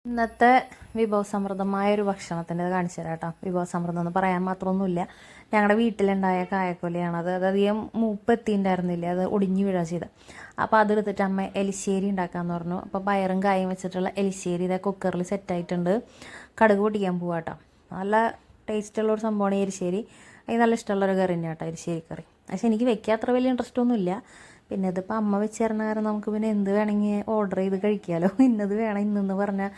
ഇന്നത്തെ വിഭവസമൃദ്ധമായൊരു ഭക്ഷണത്തിൻ്റെ കാണിച്ചു തരാം കേട്ടോ. വിഭവസമൃദ്ധം എന്ന് പറയാൻ മാത്രമൊന്നുമില്ല. ഞങ്ങളുടെ വീട്ടിലുണ്ടായ കായക്കൊലയാണത്. അതധികം മൂപ്പെത്തിണ്ടായിരുന്നില്ല, അത് ഒടിഞ്ഞു വീഴുക ചെയ്ത്. അപ്പോൾ അതെടുത്തിട്ട് അമ്മ എലിശ്ശേരി ഉണ്ടാക്കാമെന്ന് പറഞ്ഞു. അപ്പോൾ പയറും കായും വെച്ചിട്ടുള്ള എലിശ്ശേരി ഇതേ കുക്കറിൽ സെറ്റായിട്ടുണ്ട്. കടുക് പൊട്ടിക്കാൻ പോവാം കേട്ടോ. നല്ല ടേസ്റ്റുള്ളൊരു സംഭവമാണ് ഈ എരിശ്ശേരി. എനിക്ക് നല്ല ഇഷ്ടമുള്ളൊരു കറി തന്നെയാണ് കേട്ടോ എരിശ്ശേരി കറി. പക്ഷേ എനിക്ക് വെക്കാൻ അത്ര വലിയ ഇൻട്രസ്റ്റ് ഒന്നുമില്ല. പിന്നെ ഇതിപ്പോൾ അമ്മ വെച്ച് തരണ കാരണം നമുക്ക് പിന്നെ എന്ത് വേണമെങ്കിൽ ഓർഡർ ചെയ്ത് കഴിക്കാമല്ലോ. ഇന്നത് വേണം ഇന്നെന്ന് പറഞ്ഞാൽ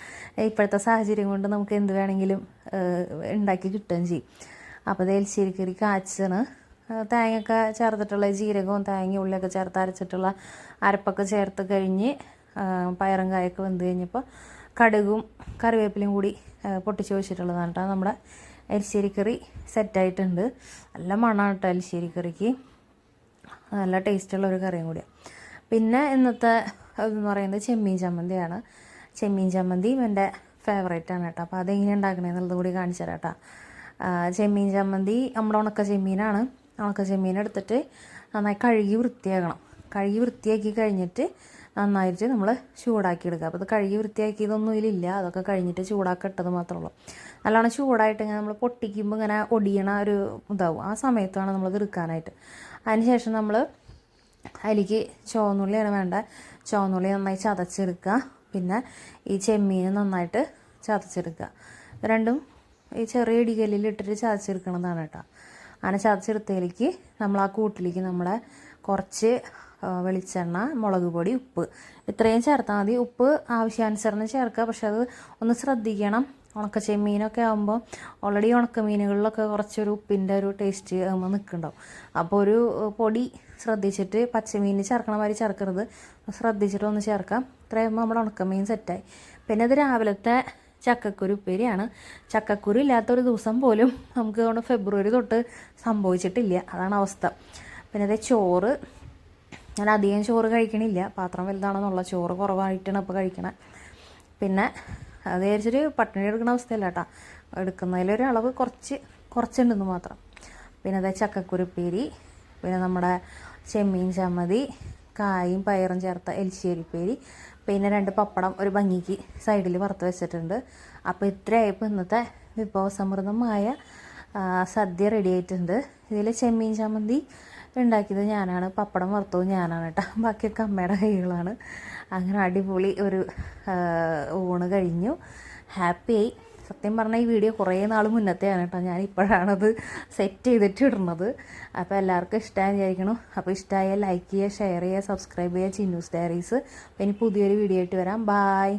ഇപ്പോഴത്തെ സാഹചര്യം കൊണ്ട് നമുക്ക് എന്ത് വേണമെങ്കിലും ഉണ്ടാക്കി കിട്ടുകയും ചെയ്യും. അപ്പോൾ ഇത് എലിശ്ശേരിക്കറി കാച്ചാണ്. തേങ്ങയൊക്കെ ചേർത്തിട്ടുള്ള ജീരകവും തേങ്ങ ഉള്ളിയൊക്കെ ചേർത്ത് അരച്ചിട്ടുള്ള അരപ്പൊക്കെ ചേർത്ത് കഴിഞ്ഞ് പയറും കായൊക്കെ വെന്ത് കഴിഞ്ഞപ്പോൾ കടുകും കറിവേപ്പിലയും കൂടി പൊട്ടിച്ച് വെച്ചിട്ടുള്ളതാണ് കേട്ടോ. നമ്മുടെ എലിശ്ശേരിക്കറി സെറ്റായിട്ടുണ്ട്. നല്ല മണമാണ് കേട്ടോ എലിശ്ശേരിക്കറിക്ക്. നല്ല ടേസ്റ്റുള്ളൊരു കറിയും കൂടിയാണ്. പിന്നെ ഇന്നത്തെ ഇതെന്ന് പറയുന്നത് ചെമ്മീൻ ചമ്മന്തിയാണ്. ചെമ്മീൻ ചമ്മന്തിയും എൻ്റെ ഫേവറേറ്റാണ് കേട്ടോ. അപ്പോൾ അതെങ്ങനെ ഉണ്ടാക്കണമെന്നുള്ളത് കൂടി കാണിച്ചു തരാം കേട്ടോ. ചെമ്മീൻ ചമ്മന്തി നമ്മുടെ ഉണക്ക ചെമ്മീനാണ്. ഉണക്ക ചെമ്മീൻ എടുത്തിട്ട് നന്നായി കഴുകി വൃത്തിയാക്കണം. കഴുകി വൃത്തിയാക്കി കഴിഞ്ഞിട്ട് നന്നായിട്ട് നമ്മൾ ചൂടാക്കി എടുക്കുക. അപ്പോൾ ഇത് കഴുകി വൃത്തിയാക്കിയതൊന്നും ഇതിലില്ല, അതൊക്കെ കഴിഞ്ഞിട്ട് ചൂടാക്കിട്ടത് മാത്രമേ ഉള്ളൂ. നല്ലോണം ചൂടായിട്ട് ഇങ്ങനെ നമ്മൾ പൊട്ടിക്കുമ്പോൾ ഇങ്ങനെ ഒടിയണ ഒരു ഇതാവും. ആ സമയത്താണ് നമ്മളത് എടുക്കാനായിട്ട്. അതിനുശേഷം നമ്മൾ അതിലേക്ക് ചുവന്നുള്ളിയാണ് വേണ്ട. ചുവന്നുള്ളി നന്നായി ചതച്ചെടുക്കുക. പിന്നെ ഈ ചെമ്മീൻ നന്നായിട്ട് ചതച്ചെടുക്കുക. രണ്ടും ഈ ചെറിയ ഇടികല്ലിൽ ഇട്ടിട്ട് ചതച്ചെടുക്കണതാണ് കേട്ടോ. അങ്ങനെ ചതച്ചെടുത്തതിലേക്ക് നമ്മൾ ആ കൂട്ടിലേക്ക് നമ്മളെ കുറച്ച് വെളിച്ചെണ്ണ, മുളക് പൊടി, ഉപ്പ് ഇത്രയും ചേർത്താൽ മതി. ഉപ്പ് ആവശ്യാനുസരണം ചേർക്കുക. പക്ഷെ അത് ഒന്ന് ശ്രദ്ധിക്കണം. ഉണക്ക ചെമ്മീനൊക്കെ ആകുമ്പോൾ ഓൾറെഡി ഉണക്ക മീനുകളിലൊക്കെ കുറച്ചൊരു ഉപ്പിൻ്റെ ഒരു ടേസ്റ്റ് നിൽക്കുന്നുണ്ടാവും. അപ്പോൾ ഒരു പൊടി ശ്രദ്ധിച്ചിട്ട് പച്ചമീൻ ചേർക്കണ മാതിരി ചേർക്കരുത്, ശ്രദ്ധിച്ചിട്ട് ഒന്ന് ചേർക്കാം. ഇത്രയാകുമ്പോൾ നമ്മുടെ ഉണക്കമീൻ സെറ്റായി. പിന്നെ ഇത് രാവിലത്തെ ചക്കക്കുരു ഉപ്പേരിയാണ്. ചക്കക്കുരു ഇല്ലാത്തൊരു ദിവസം പോലും നമുക്ക് കൊണ്ട് ഫെബ്രുവരി തൊട്ട് സംഭവിച്ചിട്ടില്ല. അതാണ് അവസ്ഥ. പിന്നെ അതേ ചോറ്, ഞാൻ അധികം ചോറ് കഴിക്കണില്ല, പാത്രം വലുതാണെന്നുള്ള ചോറ് കുറവായിട്ടാണ് ഇപ്പോൾ കഴിക്കണത്. പിന്നെ അത് വിചാരിച്ചൊരു പട്ടിണി എടുക്കുന്ന അവസ്ഥയല്ല കേട്ടോ. എടുക്കുന്നതിലൊരു അളവ് കുറച്ചുണ്ടെന്ന് മാത്രം. പിന്നെ അതേ ചക്കക്കുരുപ്പേരി, പിന്നെ നമ്മുടെ ചെമ്മീൻ ചമ്മതി, കായും പയറും ചേർത്ത എലിശ്ശേരിപ്പേരി, പിന്നെ 2 പപ്പടം ഒരു ഭംഗിക്ക് സൈഡിൽ വറുത്ത് വെച്ചിട്ടുണ്ട്. അപ്പോൾ ഇത്രയായപ്പോൾ ഇന്നത്തെ വിഭവസമൃദ്ധമായ സദ്യ റെഡി ആയിട്ടുണ്ട്. ഇതിൽ ചെമ്മീൻ ചമ്മന്തി ഉണ്ടാക്കിയത് ഞാനാണ്, പപ്പടം വറുത്തത് ഞാനാണ് കേട്ടോ. ബാക്കിയൊക്കെ അമ്മയുടെ കൈകളാണ്. അങ്ങനെ അടിപൊളി ഒരു ഊണ് കഴിഞ്ഞു. ഹാപ്പിയായി. സത്യം പറഞ്ഞാൽ ഈ വീഡിയോ കുറേ നാൾ മുന്നത്തെയാണ് കേട്ടോ. ഞാൻ ഇപ്പോഴാണത് സെറ്റ് ചെയ്തിട്ട് ഇടുന്നത്. അപ്പോൾ എല്ലാവർക്കും ഇഷ്ടമായി വിചാരിക്കണം. അപ്പോൾ ഇഷ്ടമായാൽ ലൈക്ക് ചെയ്യുക, ഷെയർ ചെയ്യുക, സബ്സ്ക്രൈബ് ചെയ്യുക. ചിന്നൂസ് ഡയറീസ്. അപ്പോൾ ഇനി പുതിയൊരു വീഡിയോ ആയിട്ട് വരാം. ബായ്.